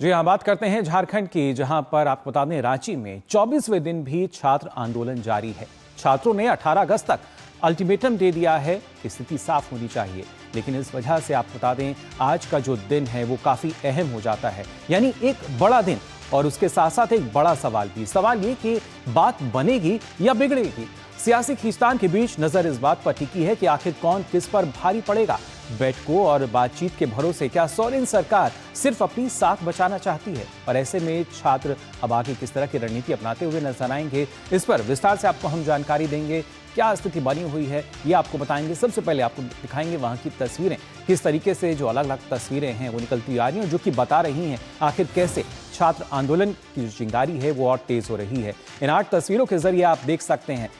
जी हाँ, बात करते हैं झारखंड की, जहां पर आपको बता दें रांची में 24वें दिन भी छात्र आंदोलन जारी है। छात्रों ने 18 अगस्त तक अल्टीमेटम दे दिया है कि स्थिति साफ होनी चाहिए, लेकिन इस वजह से आपको बता दें आज का जो दिन है वो काफी अहम हो जाता है, यानी एक बड़ा दिन और उसके साथ साथ एक बड़ा सवाल भी। सवाल ये कि बात बनेगी या बिगड़ेगी। सियासी खींचतान के बीच नजर इस बात पर टिकी है कि आखिर कौन किस पर भारी पड़ेगा। बैठकों और बातचीत के भरोसे क्या सोरेन सरकार सिर्फ अपनी साख बचाना चाहती है, और ऐसे में छात्र अब आगे किस तरह की रणनीति अपनाते हुए नजर आएंगे, इस पर विस्तार से आपको हम जानकारी देंगे। क्या स्थिति बनी हुई है ये आपको बताएंगे। सबसे पहले आपको दिखाएंगे वहां की तस्वीरें, किस तरीके से जो अलग अलग तस्वीरें हैं वो निकलती आ रही हैं, जो कि बता रही हैं आखिर कैसे छात्र आंदोलन की जो चिंगारी है वो और तेज हो रही है। इन 8 तस्वीरों के जरिए आप देख सकते हैं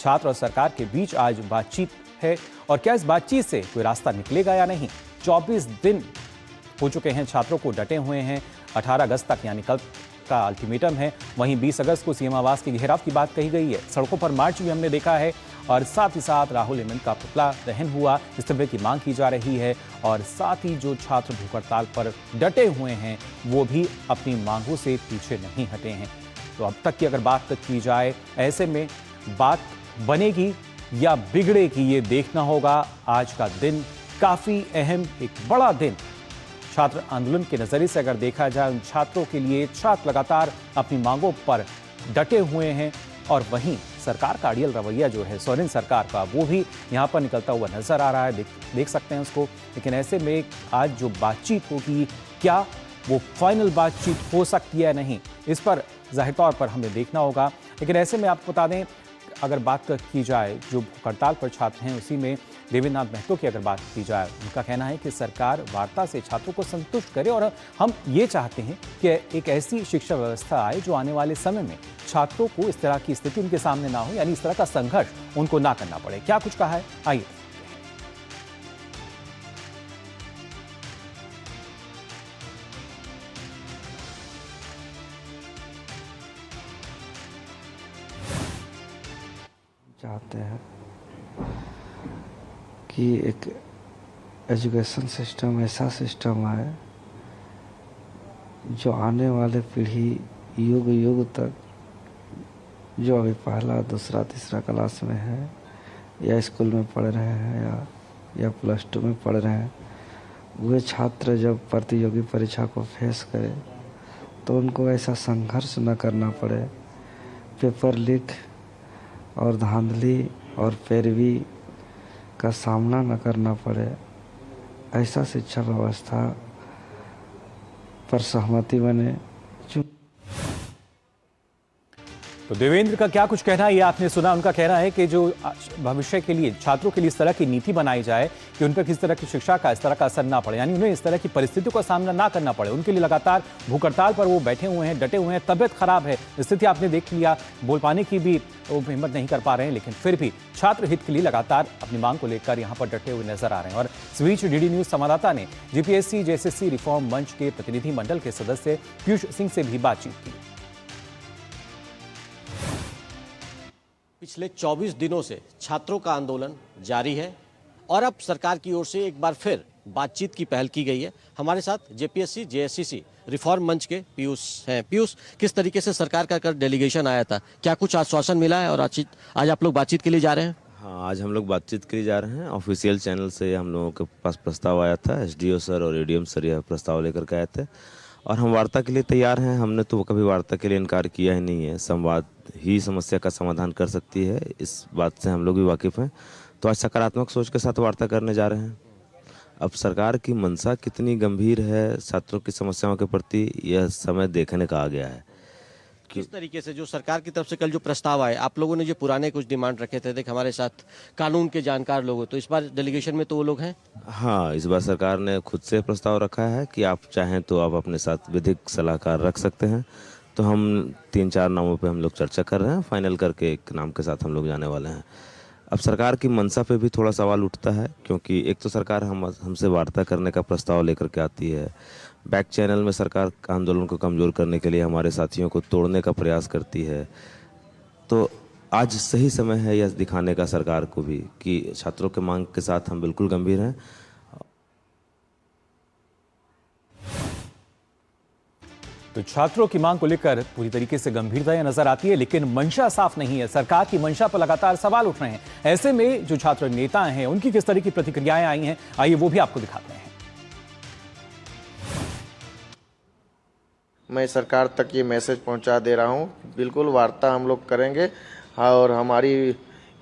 छात्र और सरकार के बीच आज बातचीत है, और क्या इस बातचीत से कोई रास्ता निकलेगा या नहीं। 24 दिन हो चुके हैं, छात्रों को डटे हुए हैं। 18 अगस्त तक यानी कल का अल्टीमेटम है। वहीं 20 अगस्त को सीएम आवास के घेराव की बात कही गई है। सड़कों पर मार्च भी हमने देखा है, और साथ ही साथ राहुल हेमंत का पुतला दहन हुआ, इस्तीफे की मांग की जा रही है। और साथ ही जो छात्र भूख हड़ताल पर डटे हुए हैं वो भी अपनी मांगों से पीछे नहीं हटे हैं। तो अब तक की अगर बात की जाए, ऐसे में बात बनेगी या बिगड़ेगी ये देखना होगा। आज का दिन काफी अहम, एक बड़ा दिन छात्र आंदोलन के नजरिए से अगर देखा जाए, उन छात्रों के लिए छात्र लगातार अपनी मांगों पर डटे हुए हैं, और वहीं सरकार का अड़ियल रवैया जो है सोरेन सरकार का वो भी यहाँ पर निकलता हुआ नजर आ रहा है। देख सकते हैं उसको। लेकिन ऐसे में आज जो बातचीत होगी, क्या वो फाइनल बातचीत हो सकती है या नहीं, इस पर जाहिर तौर पर हमें देखना होगा। लेकिन ऐसे में आपको बता दें, अगर बात की जाए जो हड़ताल पर छात्र हैं, उसी में देवेंद्र नाथ महतो की अगर बात की जाए, उनका कहना है कि सरकार वार्ता से छात्रों को संतुष्ट करे, और हम ये चाहते हैं कि एक ऐसी शिक्षा व्यवस्था आए जो आने वाले समय में छात्रों को इस तरह की स्थिति उनके सामने ना हो, यानी इस तरह का संघर्ष उनको ना करना पड़े। क्या कुछ कहा है, आइए। चाहते हैं कि एक एजुकेशन सिस्टम ऐसा सिस्टम है जो आने वाले पीढ़ी युग युग तक, जो अभी पहला दूसरा तीसरा क्लास में है या स्कूल में पढ़ रहे हैं या +2 में पढ़ रहे हैं, वे छात्र जब प्रतियोगी परीक्षा को फेस करें तो उनको ऐसा संघर्ष न करना पड़े, पेपर लीक और धांधली और पैरवी का सामना न करना पड़े। ऐसा शिक्षा व्यवस्था पर सहमति बने। तो देवेंद्र का क्या कुछ कहना है ये आपने सुना। उनका कहना है कि जो भविष्य के लिए छात्रों के लिए इस तरह की नीति बनाई जाए कि उन पर किस तरह की शिक्षा का इस तरह का असर ना पड़े, यानी उन्हें इस तरह की परिस्थितियों का सामना ना करना पड़े। उनके लिए लगातार भूख हड़ताल पर वो बैठे हुए हैं, डटे हुए हैं, तबियत खराब है, स्थिति आपने देख लिया, बोल पाने की भी वो हिम्मत नहीं कर पा रहे हैं, लेकिन फिर भी छात्र हित के लिए लगातार अपनी मांग को लेकर यहाँ पर डटे हुए नजर आ रहे हैं। और इस बीच डीडी न्यूज संवाददाता ने जीपीएससी जेएसएससी रिफॉर्म मंच के प्रतिनिधि मंडल के सदस्य पीयूष सिंह से भी बातचीत की। पिछले 24 दिनों से छात्रों का आंदोलन जारी है, और अब सरकार की ओर से एक बार फिर बातचीत की पहल की गई है। हमारे साथ जेपीएससी जेएसएससी रिफॉर्म मंच के पीयूष हैं। पीयूष, किस तरीके से सरकार का कल डेलीगेशन आया था, क्या कुछ आश्वासन मिला है, और आज आप लोग बातचीत के लिए जा रहे हैं? हाँ, आज हम लोग बातचीत के लिए जा रहे हैं। ऑफिशियल चैनल से हम लोगों के पास प्रस्ताव आया था, एसडीओ सर और एडीएम सर यह प्रस्ताव लेकर के आए थे, और हम वार्ता के लिए तैयार हैं। हमने तो कभी वार्ता के लिए इनकार किया ही नहीं है। संवाद ही समस्या का समाधान कर सकती है, इस बात से हम लोग भी वाकिफ़ हैं। तो आज सकारात्मक सोच के साथ वार्ता करने जा रहे हैं। अब सरकार की मंशा कितनी गंभीर है छात्रों की समस्याओं के प्रति, यह समय देखने का आ गया है। किस तरीके से जो सरकार की तरफ से कल जो प्रस्ताव आए, आप लोगों ने जो पुराने कुछ डिमांड रखे थे, देख हमारे साथ कानून के जानकार लोग, तो इस बार डेलीगेशन में तो वो लोग हैं? हाँ, इस बार सरकार ने खुद से प्रस्ताव रखा है कि आप चाहें तो आप अपने साथ विधिक सलाहकार रख सकते हैं। तो हम 3-4 नामों पे हम लोग चर्चा कर रहे हैं, फाइनल करके एक नाम के साथ हम लोग जाने वाले हैं। अब सरकार की मंशा पे भी थोड़ा सवाल उठता है, क्योंकि एक तो सरकार हमसे वार्ता करने का प्रस्ताव लेकर के आती है, बैक चैनल में सरकार आंदोलन को कमज़ोर करने के लिए हमारे साथियों को तोड़ने का प्रयास करती है। तो आज सही समय है यह दिखाने का सरकार को भी कि छात्रों के मांग के साथ हम बिल्कुल गंभीर हैं। तो छात्रों की मांग को लेकर पूरी तरीके से गंभीरता नजर आती है, लेकिन मंशा साफ नहीं है। सरकार की मंशा पर लगातार सवाल उठ रहे हैं। ऐसे में जो छात्र नेता हैं उनकी किस तरह की प्रतिक्रियाएं आई हैं, आइए वो भी आपको दिखाते हैं। मैं सरकार तक ये मैसेज पहुंचा दे रहा हूं, बिल्कुल वार्ता हम लोग करेंगे और हमारी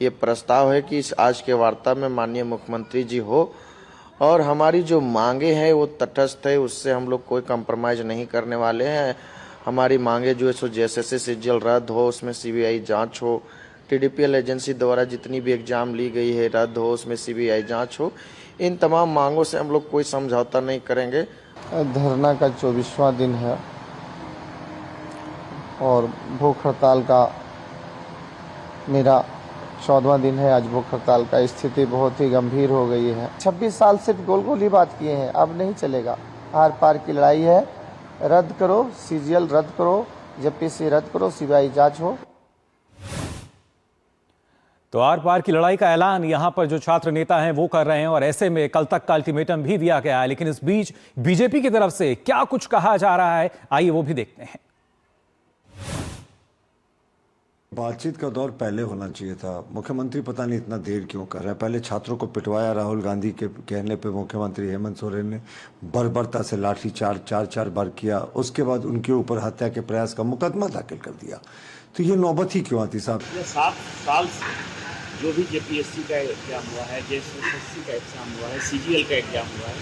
ये प्रस्ताव है कि आज के वार्ता में माननीय मुख्यमंत्री जी हो और हमारी जो मांगे हैं वो तटस्थ है, उससे हम लोग कोई कंप्रोमाइज़ नहीं करने वाले हैं। हमारी मांगे जो है सो JSSC सीजीएल रद्द हो, उसमें CBI जांच हो, TDPL एजेंसी द्वारा जितनी भी एग्ज़ाम ली गई है रद्द हो, उसमें CBI जांच हो। इन तमाम मांगों से हम लोग कोई समझौता नहीं करेंगे। धरना का 24वां दिन है और भूख हड़ताल का मेरा 14वां दिन है। आज भूख हड़ताल का स्थिति बहुत ही गंभीर हो गई है। 26 साल सिर्फ गोल गोल ही बात किए हैं, अब नहीं चलेगा। आर पार की लड़ाई है। रद्द करो CGL, रद्द करो JPSC, रद्द करो, CBI जांच हो। तो आर पार की लड़ाई का ऐलान यहां पर जो छात्र नेता हैं वो कर रहे हैं और ऐसे में कल तक का अल्टीमेटम भी दिया गया है। लेकिन इस बीच बीजेपी की तरफ से क्या कुछ कहा जा रहा है, आइए वो भी देखते हैं। बातचीत का दौर पहले होना चाहिए था। मुख्यमंत्री पता नहीं इतना देर क्यों कर रहा है। पहले छात्रों को पिटवाया राहुल गांधी के कहने पे मुख्यमंत्री हेमंत सोरेन ने बर्बरता से लाठी चार बार किया। उसके बाद उनके ऊपर हत्या के प्रयास का मुकदमा दाखिल कर दिया। तो ये नौबत ही क्यों आती साहब? 7 साल से जो भी JPSC का एग्जाम हुआ है, JSSC का एग्जाम हुआ है, CGL का एग्जाम हुआ है,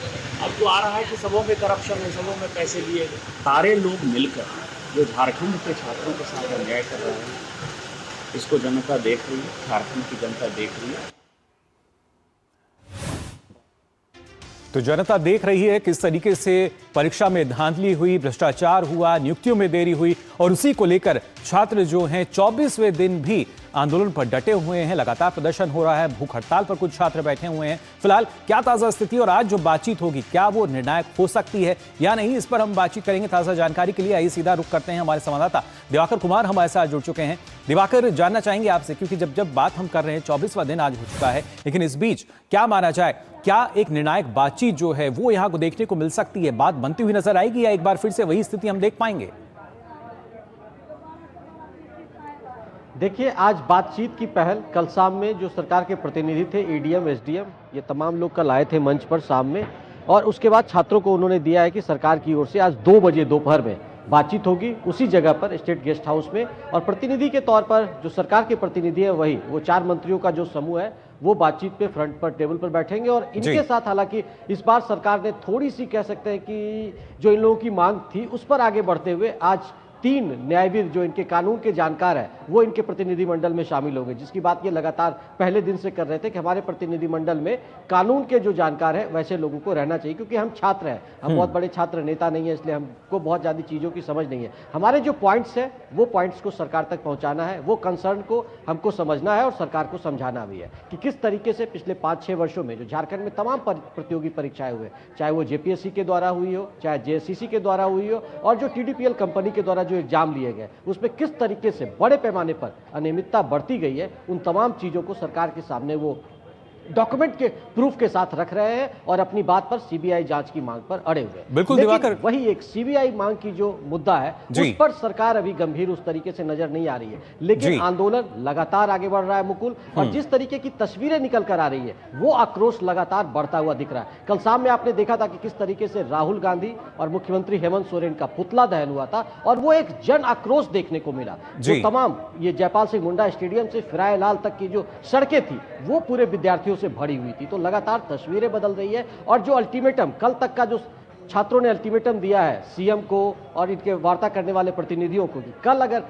अब तो आ रहा है कि सबों में करप्शन है, सबों में पैसे लिए गए। सारे लोग मिलकर जो झारखंड के छात्रों के साथ अन्याय कर रहे हैं, इसको जनता देख रही है, झारखंड की जनता देख रही है। तो जनता देख रही है किस तरीके से परीक्षा में धांधली हुई, भ्रष्टाचार हुआ, नियुक्तियों में देरी हुई और उसी को लेकर छात्र जो हैं 24वें दिन भी आंदोलन पर डटे हुए हैं। लगातार प्रदर्शन हो रहा है, भूख हड़ताल पर कुछ छात्र बैठे हुए हैं। फिलहाल क्या ताजा स्थिति और आज जो बातचीत होगी क्या वो निर्णायक हो सकती है या नहीं, इस पर हम बातचीत करेंगे। ताजा जानकारी के लिए आइए सीधा रुख करते हैं। हमारे संवाददाता दिवाकर कुमार हमारे साथ जुड़ चुके हैं। दिवाकर, जानना चाहेंगे आपसे, क्योंकि जब बात हम कर रहे हैं 24वां दिन आज हो चुका है, लेकिन इस बीच क्या माना जाए, क्या एक निर्णायक बातचीत जो है वो यहां को देखने को मिल सकती है? बात बनती हुई नजर आएगी या एक बार फिर से वही स्थिति हम देख पाएंगे? देखिए, आज बातचीत की पहल कल शाम में जो सरकार के प्रतिनिधि थे, ADM, SDM, ये तमाम लोग कल आए थे मंच पर शाम में, और उसके बाद छात्रों को उन्होंने दिया है कि सरकार की ओर से आज 2 बजे दोपहर में बातचीत होगी उसी जगह पर, स्टेट गेस्ट हाउस में। और प्रतिनिधि के तौर पर जो सरकार के प्रतिनिधि है वो 4 मंत्रियों का जो समूह है वो बातचीत पे फ्रंट पर टेबल पर बैठेंगे। और इनके साथ हालांकि इस बार सरकार ने थोड़ी सी कह सकते हैं कि जो इन लोगों की मांग थी उस पर आगे बढ़ते हुए आज 3 न्यायविद जो इनके कानून के जानकार हैं वो इनके प्रतिनिधिमंडल में शामिल हो गए, जिसकी बात ये लगातार पहले दिन से कर रहे थे कि हमारे प्रतिनिधिमंडल में कानून के जो जानकार हैं वैसे लोगों को रहना चाहिए, क्योंकि हम छात्र हैं, हम बहुत बड़े छात्र नेता नहीं है, इसलिए हमको बहुत ज़्यादा चीज़ों की समझ नहीं है। हमारे जो पॉइंट्स हैं वो पॉइंट्स को सरकार तक पहुँचाना है, वो कंसर्न को हमको समझना है और सरकार को समझाना भी है कि किस तरीके से पिछले 5-6 वर्षों में जो झारखंड में तमाम प्रतियोगी परीक्षाएं हुए, चाहे वो JPSC के द्वारा हुई हो, चाहे JSCC के द्वारा हुई हो, और जो TDPL कंपनी के द्वारा जो एग्जाम लिए गए उसमें किस तरीके से बड़े पैमाने पर अनियमितता बढ़ती गई है, उन तमाम चीजों को सरकार के सामने वो डॉक्यूमेंट के प्रूफ के साथ रख रहे हैं और अपनी बात पर CBI जांच की मांग पर अड़े हुए। बिल्कुल दिवाकर, वही एक CBI मांग की जो मुद्दा है उस पर सरकार अभी गंभीर उस तरीके से नजर नहीं आ रही है, लेकिन आंदोलन लगातार आगे बढ़ रहा है मुकुल, और जिस तरीके की तस्वीरें निकल कर आ रही है वो आक्रोश लगातार बढ़ता हुआ दिख रहा है। कल शाम में आपने देखा था कि किस तरीके से राहुल गांधी और मुख्यमंत्री हेमंत सोरेन का पुतला दहन हुआ था और वो एक जन आक्रोश देखने को मिला। जो तमाम ये जयपाल सिंह मुंडा स्टेडियम से फिरायलाल तक की जो सड़कें थी वो पूरे विद्यार्थियों से भरी हुई थी। तो लगातार तस्वीरें बदल रही है और जो अल्टीमेटम कल तक का जो छात्रों ने अल्टीमेटम दिया है CM को और इनके वार्ता करने वाले प्रतिनिधियों को कि कल अगर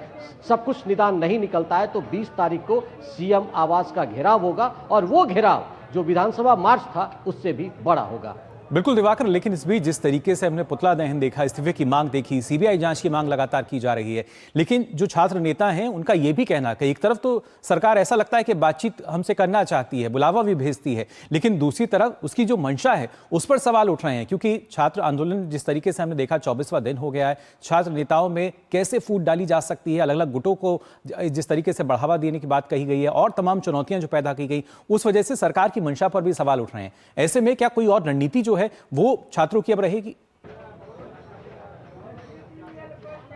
सब कुछ निदान नहीं निकलता है तो 20 तारीख को CM आवास का घेराव होगा और वो घेराव जो विधानसभा मार्च था उससे भी बड़ा होगा। बिल्कुल दिवाकर, लेकिन इस बीच जिस तरीके से हमने पुतला दहन देखा, इस्तीफे की मांग देखी, CBI जांच की मांग लगातार की जा रही है, लेकिन जो छात्र नेता हैं उनका यह भी कहना कि एक तरफ तो सरकार ऐसा लगता है कि बातचीत हमसे करना चाहती है, बुलावा भी भेजती है, लेकिन दूसरी तरफ उसकी जो मंशा है उस पर सवाल उठ रहे हैं, क्योंकि छात्र आंदोलन जिस तरीके से हमने देखा 24वां दिन हो गया है, छात्र नेताओं में कैसे फूट डाली जा सकती है, अलग अलग गुटों को जिस तरीके से बढ़ावा देने की बात कही गई है और तमाम चुनौतियां जो पैदा की गई, उस वजह से सरकार की मंशा पर भी सवाल उठ रहे हैं। ऐसे में क्या कोई और रणनीति जो है वो छात्रों की अब रहेगी?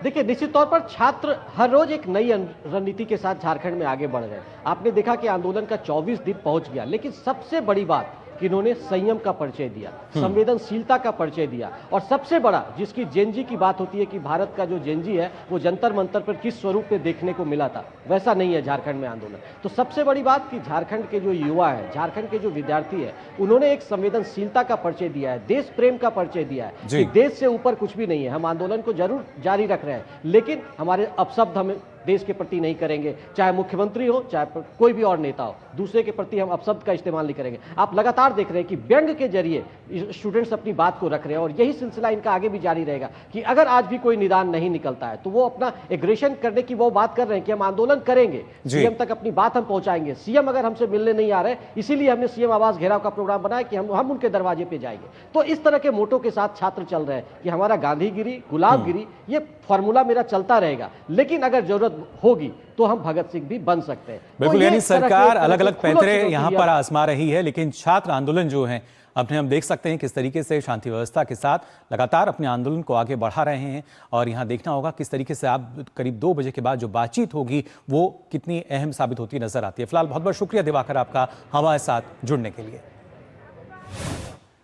देखिए, निश्चित तौर पर छात्र हर रोज एक नई रणनीति के साथ झारखंड में आगे बढ़ रहे हैं। आपने देखा कि आंदोलन का 24 दिन पहुंच गया, लेकिन सबसे बड़ी बात कि इन्होंने संयम का परिचय दिया, संवेदनशीलता का परिचय दिया, और सबसे बड़ा जिसकी जेनजी की बात होती है कि भारत का जो जेनजी है वो जंतर मंतर पर किस स्वरूप में देखने को मिला था, वैसा नहीं है झारखंड में आंदोलन। तो सबसे बड़ी बात कि झारखंड के जो युवा है, झारखंड के जो विद्यार्थी है, उन्होंने एक संवेदनशीलता का परिचय दिया है, देश प्रेम का परिचय दिया है कि देश से ऊपर कुछ भी नहीं है। हम आंदोलन को जरूर जारी रख रहे हैं, लेकिन हमारे अपशब्द हम देश के प्रति नहीं करेंगे, चाहे मुख्यमंत्री हो चाहे कोई भी और नेता हो, दूसरे के प्रति हम अपशब्द का इस्तेमाल नहीं करेंगे। आप लगातार देख रहे हैं कि व्यंग के जरिए स्टूडेंट्स अपनी बात को रख रहे हैं, और यही सिलसिला इनका आगे भी जारी रहेगा कि अगर आज भी कोई निदान नहीं निकलता है तो वो अपना एग्रेशन करने की वो बात कर रहे हैं कि हम आंदोलन करेंगे, सीएम तक अपनी बात हम पहुंचाएंगे। सीएम अगर हमसे मिलने नहीं आ रहे, इसीलिए हमने सीएम आवास घेराव का प्रोग्राम बनाया कि हम उनके दरवाजे पे जाएंगे। तो इस तरह के मोटो के साथ छात्र चल रहे हैं कि हमारा गांधीगिरी, गुलामगिरी, ये फॉर्मूला मेरा चलता रहेगा, लेकिन अगर जरूरत होगी तो हम भगत सिंह भी बन सकते हैं। बिल्कुल, तो यानी सरकार अलग अलग पैंतरे यहाँ पर आ आजमा रही है, लेकिन छात्र आंदोलन जो है अपने हम देख सकते हैं किस तरीके से शांति व्यवस्था के साथ लगातार अपने आंदोलन को आगे बढ़ा रहे हैं। और यहाँ देखना होगा किस तरीके से आप करीब 2 बजे के बाद जो बातचीत होगी वो कितनी अहम साबित होती नजर आती है। फिलहाल बहुत बहुत शुक्रिया दिवाकर आपका हमारे साथ जुड़ने के लिए।